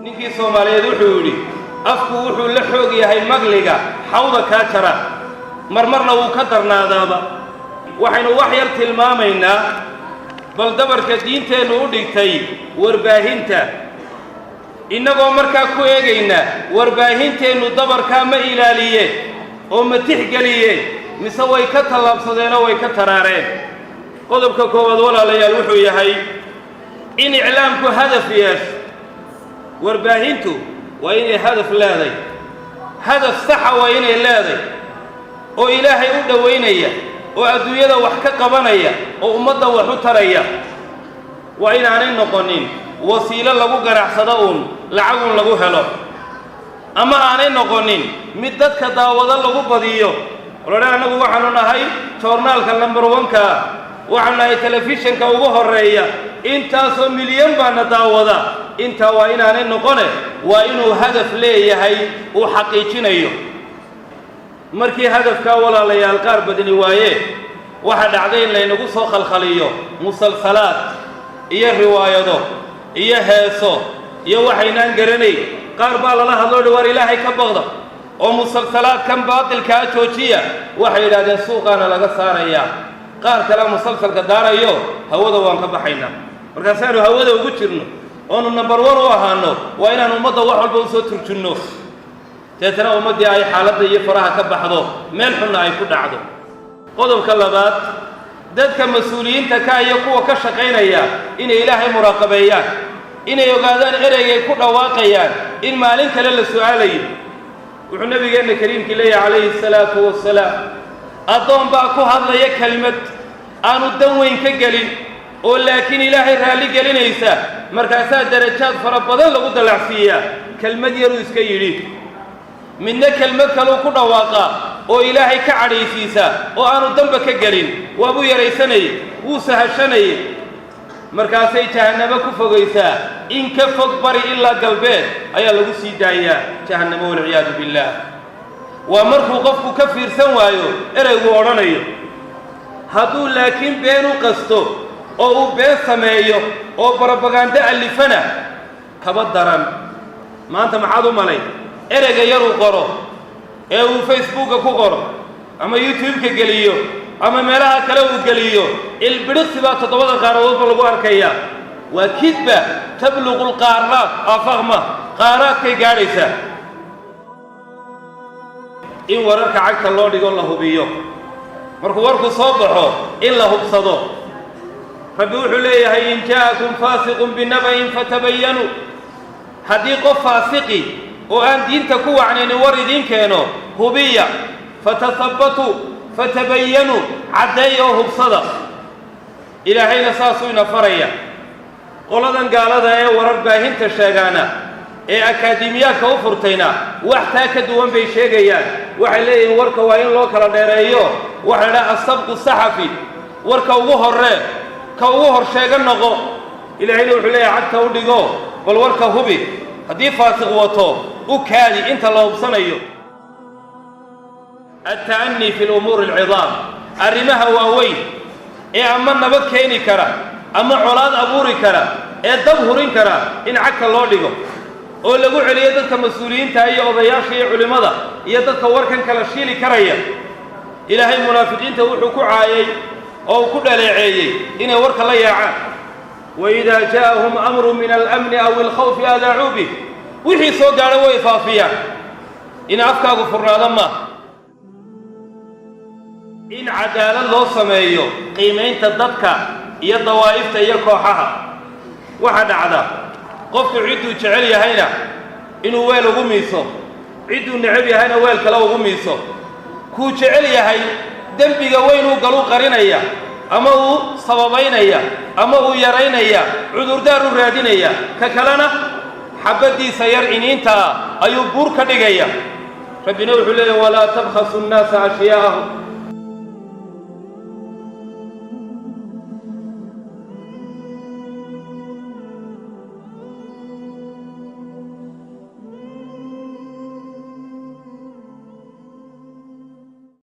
ninkii Soomaaliyeed wuxuu yidhi afku wuxuu la xoog yahay magliga xawda ka jara marmarna uu ka darnaadaaba waxaynu wax yar tilmaamaynaa bal dabarka diinteenu u dhigtay warbaahinta inagoo markaa ku eegayna warbaahinteenu dabarka ma ilaaliye oo ma tixgeliye mise way ka talaabsadeen oo way ka taraareen qodobka koowaad walaalayaal wuxuu yahay in iclaamku hadaf yeesho warbaahintu waa inay hadaf leedahay hadaf saxa waa inay leedahay oo ilaahay u dhaweynaya oo adduunyada wax ka qabanaya oo ummadda wax u taraya waa inaanay noqonin wasiilo lagu ganacsado lacag lagu helo ama aanay noqonin mid dadka daawada lagu badiyo walaal anagu waxaanu nahay joornaalka number 1ka waxaanu nahay telefishinka ugu horeeya intaasoo milyan baana daawada inta waa inaanay noqone waa inuu hadaf leeyahay uu xaqiijinayo markii hadafka walaalayaal qaar badani waaye waxa dhacday in laynagu soo khalkhaliyo musalsalaad iyo riwaayado iyo heeso iyo waxaynaan garanay qaar baa lala hadlo war ilaahay ka baqda oo musalsalaadkan baatilka joojiya waxay yiraahdeen suuqana laga saaraya qaar kale musalsalka daarayo hawada waan ka baxaynaa markaasaanu hawada ugu jirno oonu number 1 u ahaano waa inaan ummadda wax walba u soo turjunno teetana ummadii ay xaaladda iyo faraha ka baxdo meel xunna ay ku dhacdo qodobka labaad dadka mas'uuliyiinta ka iyo kuwa ka shaqeynaya inay ilaahay muraaqabeeyaan inay ogaadaan ereygay ku dhawaaqayaan in maalin kale la su'aalayo wuxuu nabigeena kariimkii leeyahay calayhi salaatu wassalaam adoon baa ku hadlaya kelmad aanu dan weyn ka gelin oo laakiin ilaahay raali gelinaysa markaasaa darajaad fara badan lagu dalacsiiyaa kelmad yaru iska yidhi midna kelmad kale ku dhawaaqa oo ilaahay ka cadhaysiisa oo aanu damba ka gelin waabu yaraysanay wuu sahashanay markaasay jahannamo ku fogaysaa in ka fog bari ilaa galbeed ayaa lagu sii daayaa jahannamo wal ciyaadu billah waa markuu qofku ka fiirsan waayo eraygu odhanayo hadduu laakiin been u qasto oo uu been sameeyo oo barabagaando alifana kaba daran maanta maxaad u malay erayga yaruu qoro ee uu facebooka ku qoro ama youtube-ka geliyo ama meelaha kale uu geliyo ilbiriqsi baa toddobada qaaradoodba lagu arkaya waa kidba tabluqu lqaaraat afaqma qaaraadkay gaadhaysaa in wararka cagta loo dhigo la hubiyo markuu warku soo baxo in la hubsado rabbi wuxuu leeyahay in jaakum faasiqun binaba'in fatabayyanuu haddii qof faasiqi oo aan diinta ku wacnaynin war idiin keeno hubiya fatathabbatuu fatabayyanuu caddeeya oo hubsada ilaahayna saasuu ina faraya qoladan gaalada ee warar baahinta sheegaana ee akaademiyaadka u furtayna wax taa ka duwan bay sheegayaan waxay leeyihiin warka waa in loo kala dheereeyo waxa la asabqu saxafi warka ugu horree ka ugu hor sheega noqo ilaahayna wuxuu leeyahay cagta u dhigo bal warka hubi haddii faasiq wato u kaadi inta la hubsanayo التأني في الأمور العظام أرمها واوين أما نبت كيني كرا أما عراد أبوري كرا دبهرين كرا إن عك الله لقو أو لقو على يدك مسؤولين تأيي أضياشي علماء يدك وركن كالشيلي كريا إلهي المنافقين توحكوا عايي أو كل لعايي إن ورك الله يعان وإذا جاءهم أمر من الأمن أو الخوف أذاعوا به وحي صوت على ويفافيا إن أفكا غفرنا ذمه in cadaalad loo sameeyo qiimaynta dadka iyo dawaa'ifta iyo kooxaha waxa dhacda qofku ciduu jecel yahayna inuu weel ugu miiso ciduu neceb yahayna weel kale ugu miiso ku jecel yahay dambiga weyn uu galu qarinaya ama uu sababaynaya ama uu yaraynaya cudurdaar u raadinaya ka kalena xabadiisa yar iniinta ayuu buur ka dhigaya rabbina wuxuu leeyahay walaa tabkhasu an-naasa ashyaa'ahum